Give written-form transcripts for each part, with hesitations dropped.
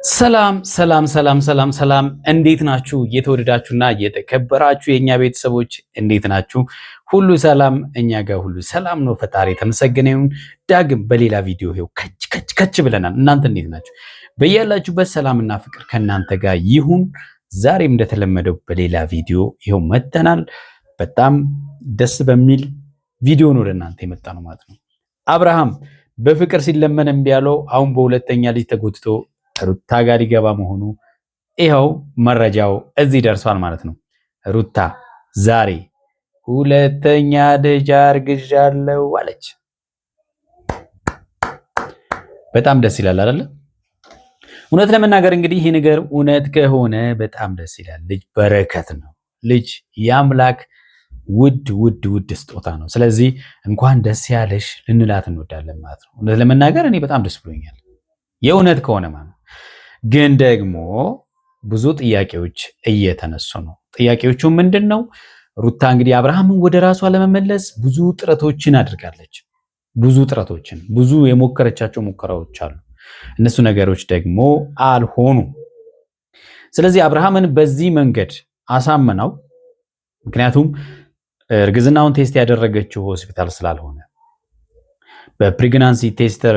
ሰላም ሰላም ሰላም ሰላም ሰላም እንዴት ናችሁ? እየተወደዳችሁና እየተከበራችሁ የኛ ቤተሰቦች እንዴት ናችሁ? ሁሉ ሰላም፣ እኛ ጋር ሁሉ ሰላም ነው። ፈጣሪ የተመሰገነ ይሁን። ዳግም በሌላ ቪዲዮ ይኸው ከች ብለናል። እናንተ እንዴት ናችሁ? በያላችሁበት ሰላምና ፍቅር ከእናንተ ጋር ይሁን። ዛሬም እንደተለመደው በሌላ ቪዲዮ ይኸው መጥተናል። በጣም ደስ በሚል ቪዲዮ ነው ወደ እናንተ የመጣ ነው ማለት ነው። አብርሃም በፍቅር ሲለመን እምቢ ያለው አሁን በሁለተኛ ልጅ ተጎትቶ ሩታ ጋር ሊገባ መሆኑ ይኸው መረጃው እዚህ ደርሷል ማለት ነው። ሩታ ዛሬ ሁለተኛ ልጅ አርግዣለሁ አለች። በጣም ደስ ይላል አይደል? እውነት ለመናገር እንግዲህ ይህ ነገር እውነት ከሆነ በጣም ደስ ይላል። ልጅ በረከት ነው። ልጅ የአምላክ ውድ ስጦታ ነው። ስለዚህ እንኳን ደስ ያለሽ ልንላት እንወዳለን ማለት ነው። እውነት ለመናገር እኔ በጣም ደስ ብሎኛል፣ የእውነት ከሆነ ማለት ነው። ግን ደግሞ ብዙ ጥያቄዎች እየተነሱ ነው። ጥያቄዎቹ ምንድን ነው? ሩታ እንግዲህ አብርሃምን ወደ ራሷ ለመመለስ ብዙ ጥረቶችን አድርጋለች። ብዙ የሞከረቻቸው ሙከራዎች አሉ። እነሱ ነገሮች ደግሞ አልሆኑም። ስለዚህ አብርሃምን በዚህ መንገድ አሳመናው። ምክንያቱም እርግዝናውን ቴስት ያደረገችው ሆስፒታል ስላልሆነ በፕሬግናንሲ ቴስተር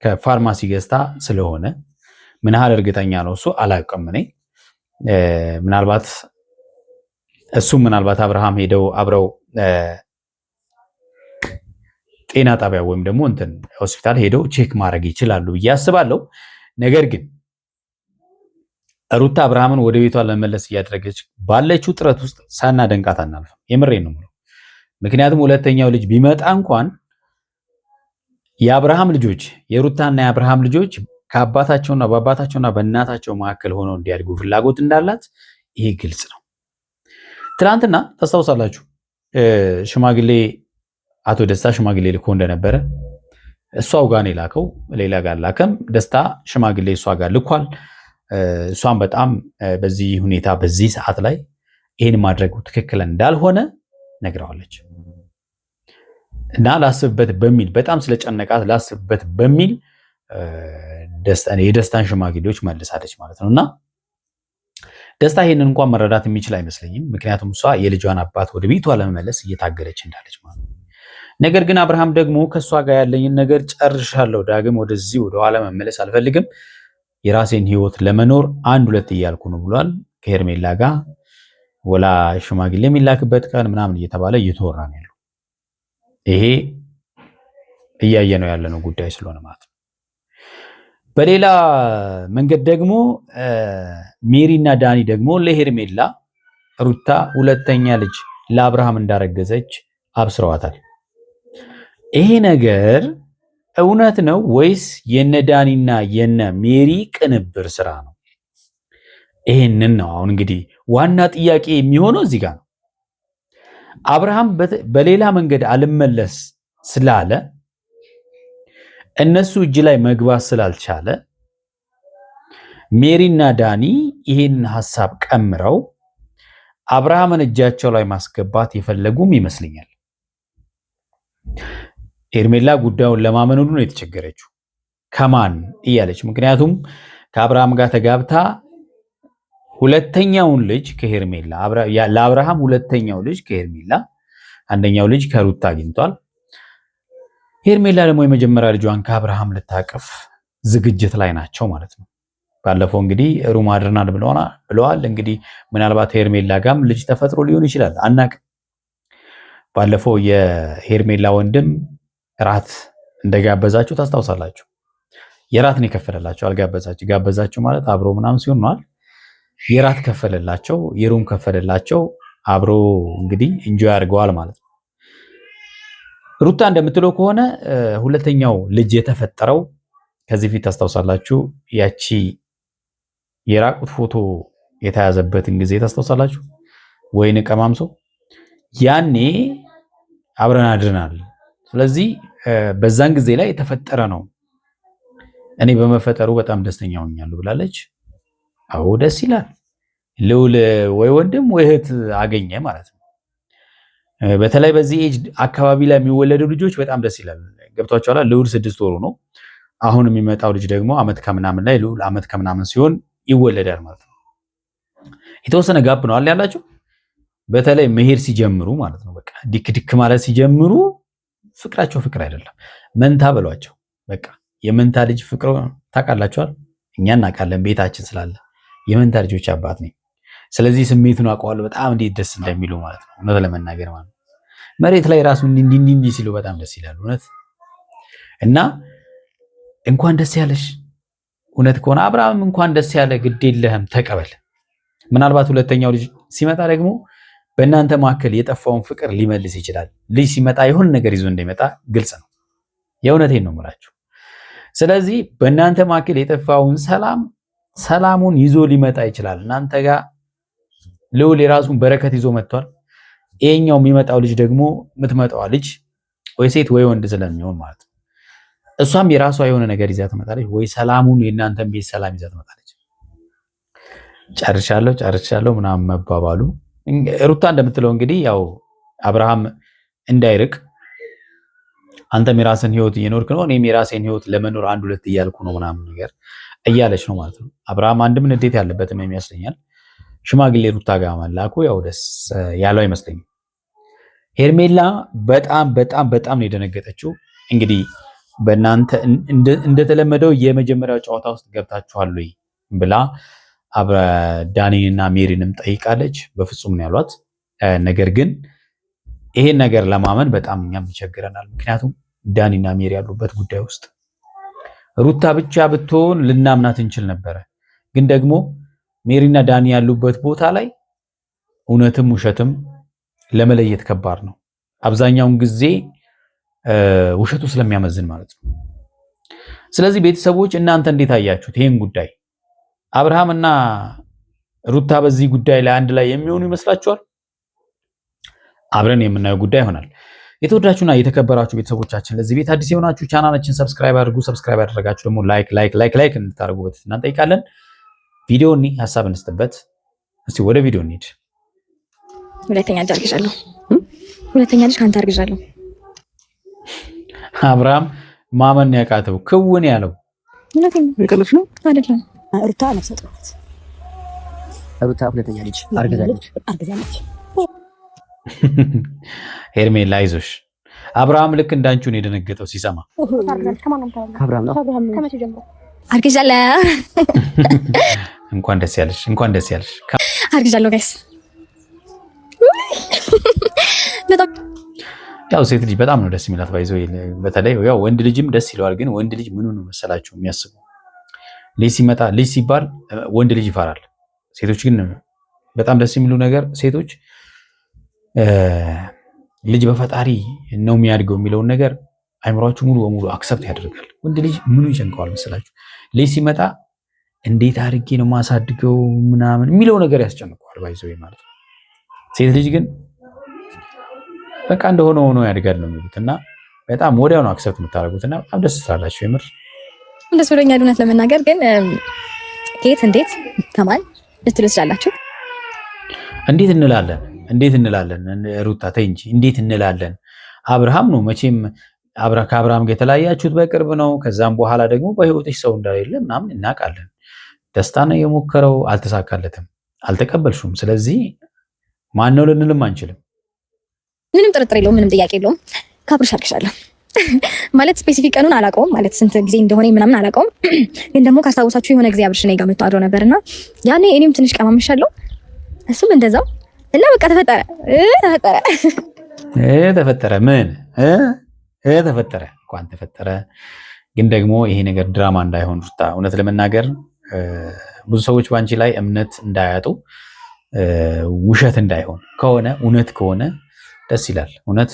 ከፋርማሲ ገዝታ ስለሆነ ምን ያህል እርግጠኛ ነው እሱ አላውቅም። እኔ ምናልባት አብርሃም ሄደው አብረው ጤና ጣቢያ ወይም ደግሞ ሆስፒታል ሄደው ቼክ ማድረግ ይችላሉ ብዬ አስባለሁ። ነገር ግን ሩታ አብርሃምን ወደ ቤቷ ለመመለስ እያደረገች ባለችው ጥረት ውስጥ ሳናደንቃት አናልፍም። የምሬን ነው የምለው። ምክንያቱም ሁለተኛው ልጅ ቢመጣ እንኳን የአብርሃም ልጆች የሩታና የአብርሃም ልጆች ከአባታቸውና በአባታቸውና በእናታቸው መካከል ሆነው እንዲያድጉ ፍላጎት እንዳላት ይሄ ግልጽ ነው። ትናንትና ታስታውሳላችሁ ሽማግሌ አቶ ደስታ ሽማግሌ ልኮ እንደነበረ እሷው ጋር ነው የላከው፣ ሌላ ጋር ላከም። ደስታ ሽማግሌ እሷ ጋር ልኳል። እሷም በጣም በዚህ ሁኔታ በዚህ ሰዓት ላይ ይህን ማድረጉ ትክክል እንዳልሆነ ነግረዋለች እና ላስብበት በሚል በጣም ስለጨነቃት ላስብበት በሚል የደስታን ሽማግሌዎች መልሳለች ማለት ነው። እና ደስታ ይህንን እንኳን መረዳት የሚችል አይመስለኝም። ምክንያቱም እሷ የልጇን አባት ወደ ቤቷ ለመመለስ እየታገለች እንዳለች ማለት ነው። ነገር ግን አብርሃም ደግሞ ከእሷ ጋር ያለኝን ነገር ጨርሻለሁ፣ ዳግም ወደዚህ ወደኋላ መመለስ አልፈልግም፣ የራሴን ህይወት ለመኖር አንድ ሁለት እያልኩ ነው ብሏል። ከሄርሜላ ጋር ወላ ሽማግሌ የሚላክበት ቀን ምናምን እየተባለ እየተወራ ነው ያለው። ይሄ እያየ ነው ያለነው ጉዳይ ስለሆነ ማለት ነው። በሌላ መንገድ ደግሞ ሜሪና ዳኒ ደግሞ ለሄርሜላ ሩታ ሁለተኛ ልጅ ለአብርሃም እንዳረገዘች አብስረዋታል። ይሄ ነገር እውነት ነው ወይስ የነ ዳኒና የነ ሜሪ ቅንብር ስራ ነው? ይሄንን ነው አሁን እንግዲህ ዋና ጥያቄ የሚሆነው እዚህ ጋር ነው። አብርሃም በሌላ መንገድ አልመለስ ስላለ እነሱ እጅ ላይ መግባት ስላልቻለ ሜሪና ዳኒ ይህን ሐሳብ ቀምረው አብርሃምን እጃቸው ላይ ማስገባት የፈለጉም ይመስለኛል። ሄርሜላ ጉዳዩን ለማመን ሁሉ ነው የተቸገረችው። ከማን እያለች ምክንያቱም ከአብርሃም ጋር ተጋብታ ሁለተኛውን ልጅ ከሄርሜላ ለአብርሃም ሁለተኛው ልጅ ከሄርሜላ አንደኛው ልጅ ከሩታ አግኝቷል። ሄርሜላ ደግሞ የመጀመሪያ ልጇን ከአብርሃም ልታቀፍ ዝግጅት ላይ ናቸው ማለት ነው። ባለፈው እንግዲህ ሩም አድርናል ብለዋል። እንግዲህ ምናልባት ሄርሜላ ጋም ልጅ ተፈጥሮ ሊሆን ይችላል፣ አናቅም። ባለፈው የሄርሜላ ወንድም ራት እንደጋበዛችሁ ታስታውሳላችሁ። የራት ነው የከፈለላቸው፣ አልጋበዛችሁ። ጋበዛችሁ ማለት አብሮ ምናምን ሲሆን ነው። የራት ከፈለላቸው፣ የሩም ከፈለላቸው፣ አብሮ እንግዲህ ኢንጆይ አድርገዋል ማለት ነው። ሩታ እንደምትለው ከሆነ ሁለተኛው ልጅ የተፈጠረው ከዚህ ፊት ታስታውሳላችሁ፣ ያቺ የራቁት ፎቶ የተያዘበትን ጊዜ ታስታውሳላችሁ። ወይን ቀማምሶ ያኔ አብረን አድረናል። ስለዚህ በዛን ጊዜ ላይ የተፈጠረ ነው። እኔ በመፈጠሩ በጣም ደስተኛ ሆኛለሁ ብላለች። አዎ ደስ ይላል። ልውል ወይ ወንድም ወይ እህት አገኘ ማለት ነው። በተለይ በዚህ ኤጅ አካባቢ ላይ የሚወለዱ ልጆች በጣም ደስ ይላል። ገብቷቸዋል። ልውል 6 ወሩ ነው። አሁን የሚመጣው ልጅ ደግሞ ዓመት ከምናምን ላይ ልዑል ዓመት ከምናምን ሲሆን ይወለዳል ማለት ነው። የተወሰነ ጋፕ ነው አለ ያላችሁ። በተለይ መሄድ ሲጀምሩ ማለት ነው በቃ ዲክ ዲክ ማለት ሲጀምሩ ፍቅራቸው ፍቅር አይደለም፣ መንታ በሏቸው። በቃ የመንታ ልጅ ፍቅር ታውቃላችኋል። እኛ እናውቃለን፣ ቤታችን ስላለ የመንታ ልጆች አባት ነኝ። ስለዚህ ስሜቱን አውቀዋለሁ በጣም እንዴት ደስ እንደሚሉ ማለት ነው። እውነት ለመናገር ማለት ነው መሬት ላይ ራሱ እንዲህ ሲሉ በጣም ደስ ይላል እውነት። እና እንኳን ደስ ያለሽ እውነት ከሆነ አብርሃም እንኳን ደስ ያለ፣ ግድ የለህም ተቀበል። ምናልባት ሁለተኛው ልጅ ሲመጣ ደግሞ በእናንተ መካከል የጠፋውን ፍቅር ሊመልስ ይችላል። ልጅ ሲመጣ የሆነ ነገር ይዞ እንደሚመጣ ግልጽ ነው። የእውነቴን ነው የምላችሁ። ስለዚህ በእናንተ መካከል የጠፋውን ሰላሙን ይዞ ሊመጣ ይችላል። እናንተ ጋር ልዑል የራሱን በረከት ይዞ መጥቷል። ይሄኛው የሚመጣው ልጅ ደግሞ የምትመጣዋ ልጅ ወይ ሴት ወይ ወንድ ስለሚሆን ማለት ነው እሷም የራሷ የሆነ ነገር ይዛ ትመጣለች፣ ወይ ሰላሙን የእናንተን ቤት ሰላም ይዛ ትመጣለች። ጨርሻለሁ ምናምን መባባሉ ሩታ እንደምትለው እንግዲህ ያው አብርሃም እንዳይርቅ አንተም የራስን ህይወት እየኖርክ ነው፣ እኔም የራሴን ህይወት ለመኖር አንድ ሁለት እያልኩ ነው ምናምን ነገር እያለች ነው ማለት ነው። አብርሃም አንድም ንዴት ያለበትም ይመስለኛል። ሽማግሌ ሩታ ጋር መላኩ ያው ደስ ያለው አይመስለኝም። ሄርሜላ በጣም ነው የደነገጠችው። እንግዲህ በእናንተ እንደተለመደው የመጀመሪያው ጨዋታ ውስጥ ገብታችኋል ወይ ብላ ዳኒንና ሜሪንም ጠይቃለች። በፍጹም ነው ያሏት። ነገር ግን ይሄን ነገር ለማመን በጣም እኛም ይቸግረናል። ምክንያቱም ዳኒና ሜሪ ያሉበት ጉዳይ ውስጥ ሩታ ብቻ ብትሆን ልናምናት እንችል ነበረ። ግን ደግሞ ሜሪና ዳኒ ያሉበት ቦታ ላይ እውነትም ውሸትም ለመለየት ከባድ ነው። አብዛኛውን ጊዜ ውሸቱ ስለሚያመዝን ማለት ነው። ስለዚህ ቤተሰቦች እናንተ እንዴት አያችሁት ይሄን ጉዳይ? አብርሃምና ሩታ በዚህ ጉዳይ ላይ አንድ ላይ የሚሆኑ ይመስላችኋል? አብረን የምናየው ጉዳይ ይሆናል። የተወዳችሁና የተከበራችሁ ቤተሰቦቻችን ለዚህ ቤት አዲስ የሆናችሁ ቻናላችን ሰብስክራይብ አድርጉ። ሰብስክራይብ ያደረጋችሁ ደግሞ ላይክ እንድታደርጉ በትህትና እንጠይቃለን። ቪዲዮኒ ሐሳብ እንስጥበት። እስቲ ወደ ቪዲዮ እንሂድ። ሁለተኛ ልጅ ካንተ አርግዣለሁ። አብርሃም ማመን ያቃተው ክውን ያለው ይቀልሽ ነው አይደለም? ሩታ ነፍሰ ጡር ናት። ሩታ ሁለተኛ ልጅ አርግዛለች። ሄርሜላ አይዞሽ። አብርሃም ልክ እንዳንቺው ነው የደነገጠው ሲሰማ። ከአብርሃም ነው አርግዣለሁ። እንኳን ደስ ያለሽ አርግዣለሁ ጋይስ። ያው ሴት ልጅ በጣም ነው ደስ የሚላት ባይዘው። በተለይ ያው ወንድ ልጅም ደስ ይለዋል። ግን ወንድ ልጅ ምኑ ነው መሰላችሁ የሚያስበው ልጅ ሲመጣ ልጅ ሲባል ወንድ ልጅ ይፈራል። ሴቶች ግን በጣም ደስ የሚሉ ነገር ሴቶች ልጅ በፈጣሪ ነው የሚያድገው የሚለውን ነገር አይምሯችሁ ሙሉ በሙሉ አክሰፕት ያደርጋል። ወንድ ልጅ ምኑ ይጨንቀዋል መሰላችሁ? ልጅ ሲመጣ እንዴት አድርጌ ነው ማሳድገው ምናምን የሚለው ነገር ያስጨንቀዋል ባይዘው ማለት ነው። ሴት ልጅ ግን በቃ እንደሆነ ሆኖ ያድጋል ነው የሚሉት እና በጣም ወዲያው ነው አክሰፕት የምታደርጉት እና በጣም ደስ ትላላችሁ። የምር እንደሱ ወደኛ እውነት ለመናገር ግን ከየት እንዴት ከማን ልትሉ ትችላላችሁ? እንዴት እንላለን ሩታ ተይ እንጂ እንዴት እንላለን? አብርሃም ነው መቼም ከአብርሃም ጋር የተለያያችሁት በቅርብ ነው። ከዛም በኋላ ደግሞ በህይወትሽ ሰው እንደሌለ ምናምን እናውቃለን። ደስታ ነው የሞከረው፣ አልተሳካለትም፣ አልተቀበልሽውም። ስለዚህ ማን ነው ልንልም አንችልም። ምንም ጥርጥር የለውም፣ ምንም ጥያቄ የለውም። ካብርሽ አርግሻለሁ ማለት ስፔሲፊክ ቀኑን አላውቀውም፣ ማለት ስንት ጊዜ እንደሆነ ምናምን አላውቀውም። ግን ደግሞ ካስታውሳችሁ የሆነ ጊዜ አብርሽ እኔ ጋር መጥቶ አድሮ ነበርና ያኔ እኔም ትንሽ ቀማምሻለሁ፣ እሱም እንደዛው እና በቃ ተፈጠረ እንኳን ተፈጠረ። ግን ደግሞ ይሄ ነገር ድራማ እንዳይሆን ሩታ፣ እውነት ለመናገር ብዙ ሰዎች ባንቺ ላይ እምነት እንዳያጡ፣ ውሸት እንዳይሆን ከሆነ እውነት ከሆነ ደስ ይላል። እውነት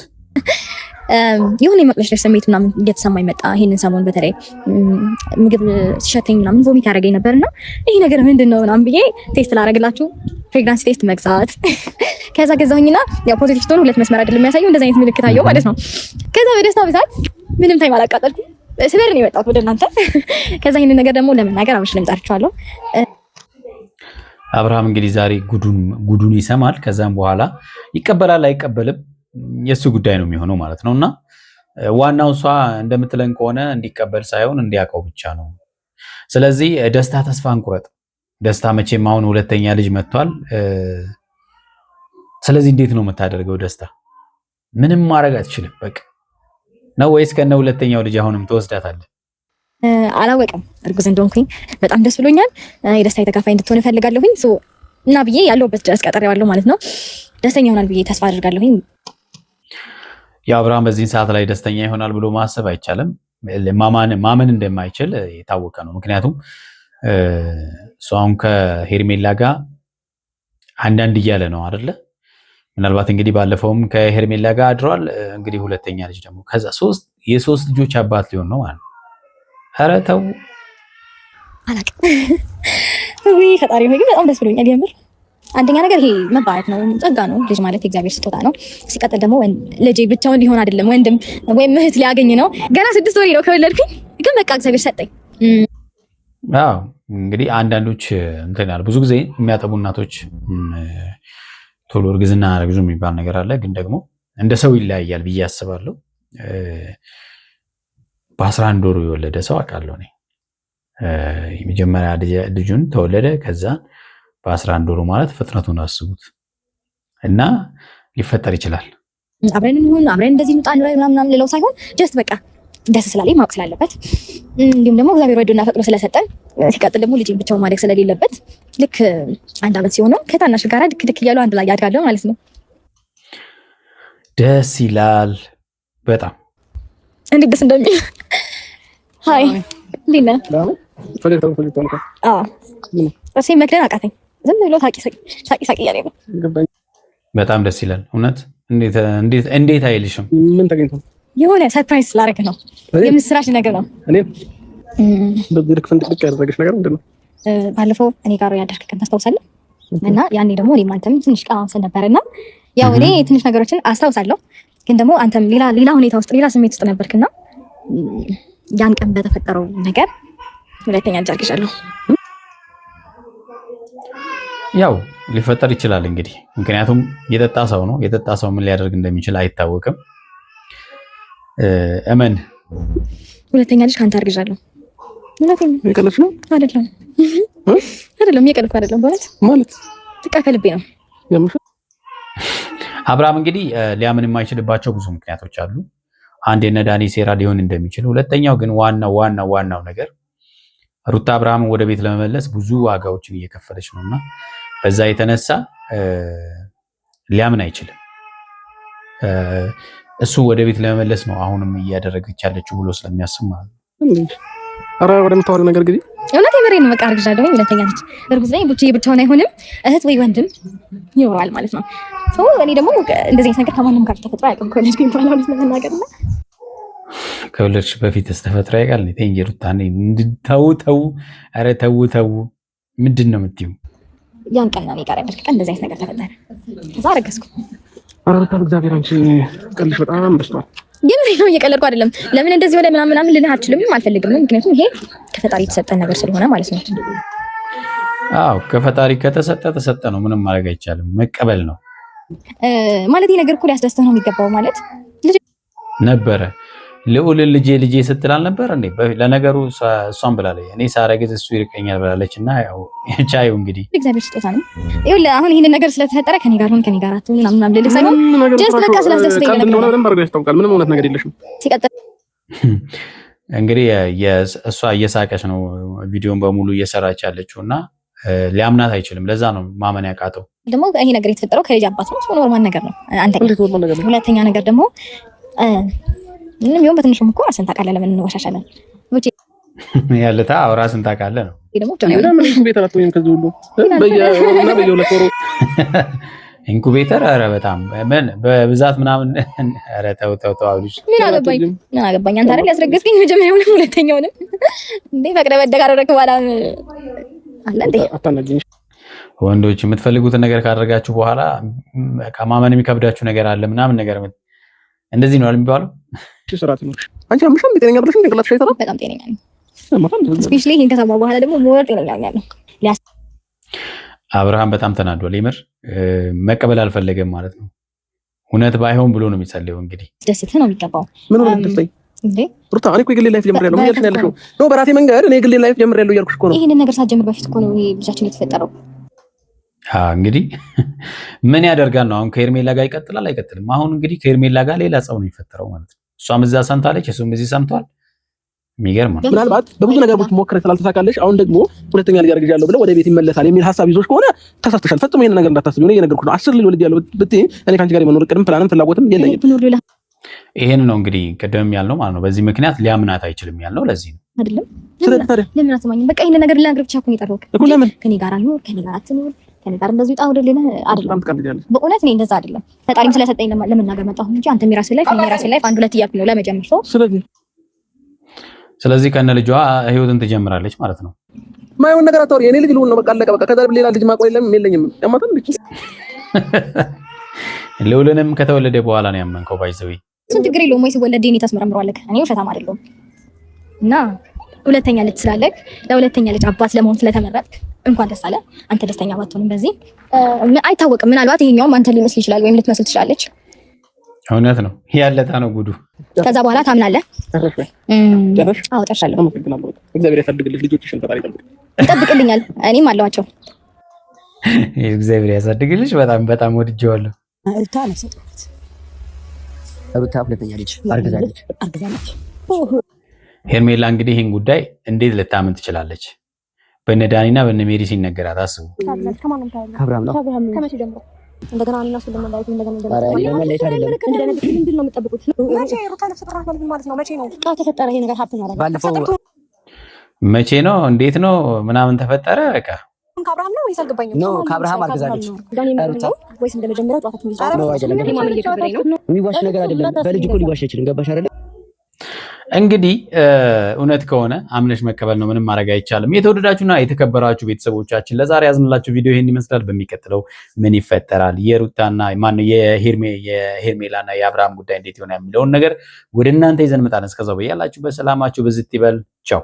የሆነ የመቅለሽለሽ ስሜት ምናምን እየተሰማኝ መጣ። ይሄንን ሰሞን በተለይ ምግብ ሲሸተኝ ምናምን ቮሚት ያደርገኝ ነበርና ይሄ ነገር ምንድነው ምናምን ብዬ ቴስት ላደርግላችሁ ፕሬግናንሲ ቴስት መግዛት ከዛ ገዛሁኝና ያው ፖዚቲቭ ስትሆን ሁለት መስመር አይደለም የሚያሳየው፣ እንደዛ አይነት ምልክት አየሁ ማለት ነው። ከዛ በደስታ ብዛት ምንም ታይም አላቃጠልኩም፣ ስበር ነው የመጣሁት ወደ እናንተ። ከዛ ይሄንን ነገር ደግሞ ለመናገር አብሽልም ጠርቻለሁ። አብርሃም እንግዲህ ዛሬ ጉዱን ይሰማል። ከዛም በኋላ ይቀበላል አይቀበልም የሱ ጉዳይ ነው የሚሆነው ማለት ነውና ዋናው እሷ እንደምትለን ከሆነ እንዲቀበል ሳይሆን እንዲያውቀው ብቻ ነው። ስለዚህ ደስታ ተስፋ እንቁረጥ። ደስታ መቼም አሁን ሁለተኛ ልጅ መጥቷል። ስለዚህ እንዴት ነው የምታደርገው? ደስታ ምንም ማድረግ አትችልም በቃ ነው ወይስ ከነ ሁለተኛው ልጅ አሁንም ትወስዳታለህ? አላወቅም። እርጉዝ እንደሆንኩኝ በጣም ደስ ብሎኛል። የደስታ የተካፋይ እንድትሆን እፈልጋለሁኝ እና ብዬ ያለሁበት ድረስ ቀጠሬዋለሁ ማለት ነው። ደስተኛ ይሆናል ብዬ ተስፋ አድርጋለሁኝ። የአብርሃም በዚህን ሰዓት ላይ ደስተኛ ይሆናል ብሎ ማሰብ አይቻልም። ማመን እንደማይችል የታወቀ ነው። ምክንያቱም እሱ አሁን ከሄርሜላ ጋር አንዳንድ እያለ ነው አይደለ? ምናልባት እንግዲህ ባለፈውም ከሄርሜላ ጋር አድሯል። እንግዲህ ሁለተኛ ልጅ ደግሞ ከዛ የሶስት ልጆች አባት ሊሆን ነው ማለት ነው። ኧረ ተው አላውቅም። ፈጣሪ ሆይ ግን በጣም ደስ ብሎኛል የምር። አንደኛ ነገር ይሄ መባረክ ነው፣ ጸጋ ነው። ልጅ ማለት የእግዚአብሔር ስጦታ ነው። ሲቀጥል ደግሞ ልጅ ብቻውን ሊሆን አይደለም፣ ወንድም ወይም እህት ሊያገኝ ነው። ገና 6 ወሬ ነው ከወለድኩኝ፣ ግን በቃ እግዚአብሔር ሰጠኝ። አዎ እንግዲህ አንዳንዶች እንትን ያለ ብዙ ጊዜ የሚያጠቡ እናቶች ቶሎ እርግዝና ረግዙ የሚባል ነገር አለ። ግን ደግሞ እንደ ሰው ይለያያል ብዬ አስባለሁ። በ11 ወሩ የወለደ ሰው አውቃለሁ እኔ። የመጀመሪያ ልጁን ተወለደ። ከዛ በ11 ወሩ ማለት ፍጥነቱን አስቡት። እና ሊፈጠር ይችላል። አብረን እንሁን አብረን እንደዚህ እንውጣ ምናምን ልለው ሳይሆን ጀስት በቃ ደስ ስላለኝ ማወቅ ስላለበት፣ እንዲሁም ደግሞ እግዚአብሔር ወዶና ፈቅዶ ስለሰጠን፣ ሲቀጥል ደግሞ ልጅ ብቻውን ማደግ ስለሌለበት ልክ 1 ዓመት ሲሆነው ከታናሽ ጋር ድክ እያሉ አንድ ላይ ያድጋሉ ማለት ነው። ደስ ይላል በጣም እንዴት ደስ እንደሚል ሃይ ሊና እሺ መክረን አቃተኝ። ዝም ብሎ ሳቂ እያለ ነው። በጣም ደስ ይላል እውነት። እንዴት አይልሽም? ምን ተገኝቶ የሆነ ሰርፕራይዝ ላደርግ ነው። የምስራች ነገር ነው። እኔ በዚህ ልክ ፍንድቅ ያደረገሽ ነገር ምንድን ነው? ባለፈው እኔ ጋር ያደርክከን ታስታውሳለህ? እና ያኔ ደግሞ እኔም አንተም ትንሽ ቀማምሰን ነበርና ያው እኔ ትንሽ ነገሮችን አስታውሳለሁ፣ ግን ደግሞ አንተም ሌላ ሁኔታ ውስጥ ሌላ ስሜት ውስጥ ነበርክና ያን ቀን በተፈጠረው ነገር ሁለተኛ ልጅ አርግዣለሁ። ያው ሊፈጠር ይችላል እንግዲህ፣ ምክንያቱም የጠጣ ሰው ነው። የጠጣ ሰው ምን ሊያደርግ እንደሚችል አይታወቅም። እመን ሁለተኛ ልጅ ካንተ አርግዣለሁ። የቀለድሽ ነው? አይደለም የቀለድኩ አይደለም። ማለት በቃ ከልቤ ነው። አብርሃም እንግዲህ ሊያምን የማይችልባቸው ብዙ ምክንያቶች አሉ። አንድ የነ ዳኒ ሴራ ሊሆን እንደሚችል፣ ሁለተኛው ግን ዋናው ነገር ሩታ አብርሃምን ወደ ቤት ለመመለስ ብዙ ዋጋዎችን እየከፈለች ነውና በዛ የተነሳ ሊያምን አይችልም። እሱ ወደ ቤት ለመመለስ ነው አሁንም እያደረገች ያለችው ብሎ ስለሚያስብ ማለት ነው። ኧረ ወደምታወሪው ነገር ጊዜ እውነት የምሬን ነው። በቃ አርግዣለሁ። ሁለተኛ ልጅ እርጉዝ ነኝ። ብቻውን አይሆንም፣ እህት ወይ ወንድም ይኖራል ማለት ነው። እኔ ደግሞ እንደዚህ አይነት ነገር ከማንም ጋር ተፈጥሮ አያውቅም። ከወለድኩኝ በኋላ ማለት ነው ነገርና ከወለድሽ በፊት ተፈጥሮ ያውቃል። ተይ ሩታ፣ ተው። ኧረ ተው። ምንድን ነው የምትይው? ያን ቀን ነው ጋር ያደርክ ቀን እንደዚህ አይነት ነገር ተፈጠረ። ከዛ አረገዝኩ። ኧረ ሩታ እግዚአብሔር አንቺ ቀልሽ በጣም በዝቷል። ግን ነው እየቀለድኩ አይደለም። ለምን እንደዚህ ወደ ምናምን ልልህ አልችልም፣ አልፈልግም። ምክንያቱም ይሄ ከፈጣሪ የተሰጠን ነገር ስለሆነ ማለት ነው። አዎ ከፈጣሪ ተሰጠ ነው። ምንም ማድረግ አይቻልም። መቀበል ነው ማለት። ይሄ ነገር እኮ ሊያስደስተህ ነው የሚገባው ማለት ልጅ ነበረ። ልዑልን ልጄ ስትል አልነበር እንዴ? ለነገሩ እሷን ብላለች፣ እኔ ሳረግዝ እሱ ይርቀኛል ብላለች። እና ያው ቻዩ እንግዲህ እግዚአብሔር ስጦታ ነው። ይኸውልህ አሁን ይሄንን ነገር ስለተፈጠረ ከኔ ጋር አትሁን ምናምን ልልህ ሳይሆን ጀስት በቃ ስላስደስተኝ ነገር ነው። በደንብ አድርገሽ ታውቃለህ። ምንም እውነት ነገር የለሽም። ሲቀጥል እንግዲህ እሷ እየሳቀች ነው ቪዲዮን በሙሉ እየሰራች ያለችው እና ሊያምናት አይችልም። ለዛ ነው ማመን ያቃተው። ደግሞ ይሄ ነገር የተፈጠረው ከልጅ አባት ነው። ኖርማል ነገር ነው። ሁለተኛ ነገር ደግሞ ምንም ቢሆን በትንሹም እኮ ራስን ታውቃለህ። ለምን እንወሻሻለን? ያለታ ራስን ታውቃለህ ነው። ኢንኩቤተር ኧረ በጣም በብዛት ምናምን ኧረ ተው አሉሽ። ምን አገባኝ አንተ አይደል ያስረገዝከኝ መጀመሪያውንም ሁለተኛውንም እንዴ ፈቅደህ በደጋረክ በኋላ አለ እንዴ? ወንዶች የምትፈልጉትን ነገር ካደረጋችሁ በኋላ ማመን የሚከብዳችሁ ነገር አለ ምናምን ነገር እንደዚህ ነው የሚባለው። አንቺ አምሽም ጤነኛ ብለሽ እንቅላፍሽ አይተራም። በጣም ጤነኛ ነኝ። ስፔሻሊ ይሄን ከሰማሁ በኋላ ደግሞ ሞር ጤነኛ ነኝ። አብርሃም በጣም ተናዷል። ይምር መቀበል አልፈለገም ማለት ነው። እውነት ባይሆን ብሎ ነው የሚጸልየው። እንግዲህ ደስት ነው የሚገባው። ምን ነው ደስተኝ እንዴ ሩታ? እኔ እኮ የግሌ ላይፍ ጀምሬያለሁ። ምን ያልሽ ነው ያልሽው? ነው በራሴ መንገድ እኔ የግሌ ላይፍ ጀምሬያለሁ እያልኩሽ እኮ ነው። ይሄንን ነገር ሳትጀምር በፊት እኮ ነው ይሄ ልጃችን የተፈጠረው። እንግዲህ ምን ያደርጋል ነው አሁን ከሄርሜላ ጋር ይቀጥላል አይቀጥልም? አሁን እንግዲህ ከሄርሜላ ጋር ሌላ ጸብ ነው የሚፈጠረው ማለት ነው። እሷም እዛ ሰምታለች፣ እሱም እዚህ ሰምቷል። የሚገርም ነው። ምናልባት በብዙ ነገሮች ሞክረሽ ስላልተሳካለሽ አሁን ደግሞ ሁለተኛ ልጅ አርግዣለሁ ብለው ወደ ቤት ይመለሳል የሚል ሀሳብ ይዞሽ ከሆነ ተሳስተሻል። ፈጽሞ ይሄን ነገር እንዳታስቢ ነው እየነገርኩሽ ነው። 10 ልጅ ወልጃለሁ ብትይ እኔ ካንቺ ጋር የመኖር ቅድም ፕላንም ፍላጎትም የለኝም። ይሄን ነው እንግዲህ ቅድም ያልነው ማለት ነው። በዚህ ምክንያት ሊያምናት አይችልም ያልነው ለዚህ ነው አይደለም። ለምን አትሰማኝም? በቃ ይሄን ነገር ልነግርህ ብቻ እኮ ነው የጠራሁት። ከኔ ጋር አልኖር፣ ከኔ ጋር አትኖር፣ ከኔ ጋር እንደዚህ ውጣ ወደ ሌላ አይደለም። በእውነት እኔ እንደዛ አይደለም። ፈጣሪም ስለሰጠኝ ለመናገር መጣሁ እንጂ አንተ የራስህ ላይፍ እኔ የራሴ ላይፍ አንድ ሁለት እያልኩ ነው ለመጀመር ሰው። ስለዚህ ከነ ልጇ ህይወትን ትጀምራለች ማለት ነው። ማይሆን ነገር አታወሪ። የኔ ልጅ ልሁን ነው በቃ አለቀ። በቃ ከዛ ሌላ ልጅ ማቆይ የለኝም። ያማታል ልጅ ልውልንም ከተወለደ በኋላ ነው ያመንከው ባይዘዊ እሱን ችግር የለውም ወይ ሲወለድ ዴኒ ታስመረምረዋለህ። እኔ ውሸታም አይደለሁም። እና ሁለተኛ ልጅ ስላለህ ለሁለተኛ ልጅ አባት ለመሆን ስለተመረጥክ እንኳን ደስ አለ። አንተ ደስተኛ ባትሆንም በዚህ አይታወቅም። ምናልባት ይሄኛውም አንተ ሊመስል ይችላል ወይም ልትመስል ትችላለች። እውነት ነው ያለታ ነው ጉዱ። ከዛ በኋላ ታምናለህ? አዎ ጨርሻለሁ። እግዚአብሔር ያሳድግልሽ። ልጆችሽን ፈጣሪ ይጠብቅልኛል። እኔም አለዋቸው። እግዚአብሔር ያሳድግልሽ። በጣም ወድጄዋለሁ። ሩታ ሁለተኛ ልጅ አርግዛለች። ሄርሜላ እንግዲህ ይህን ጉዳይ እንዴት ልታምን ትችላለች? በነ ዳኒና በነ ሜሪ ሲነገራት አስቡ። ከአብርሃም ነው ከመቼ ጀምሮ እንደገና እኔና እሱን ለመለያየት እንደገና ተፈጠረ ይሄ ነገር ሀፕን አደረገ። ባለፈው መቼ ነው እንዴት ነው ምናምን ተፈጠረ። በቃ ከአብርሃም ነው ወይስ አልገባኝም? ነው ከአብርሃም አርግዛለች ወይስ እንደመጀመሪያው ጧታችን ይዛል ነው አይደለም? የሚዋሽ ነገር አይደለም። በልጅ እኮ ሊዋሽ አይችልም። ገባሽ አይደለም? እንግዲህ እውነት ከሆነ አምነሽ መቀበል ነው። ምንም ማድረግ አይቻልም። የተወደዳችሁና የተከበራችሁ ቤተሰቦቻችን ለዛሬ ያዝንላችሁ ቪዲዮ ይሄን ይመስላል። በሚቀጥለው ምን ይፈጠራል፣ የሩታና ማን የሄርሜላና የአብርሃም ጉዳይ እንዴት ይሆናል የሚለውን ነገር ወደ እናንተ ይዘን መጣለን። እስከዛው በያላችሁበት ሰላማችሁ ብዝት ይበል። ቻው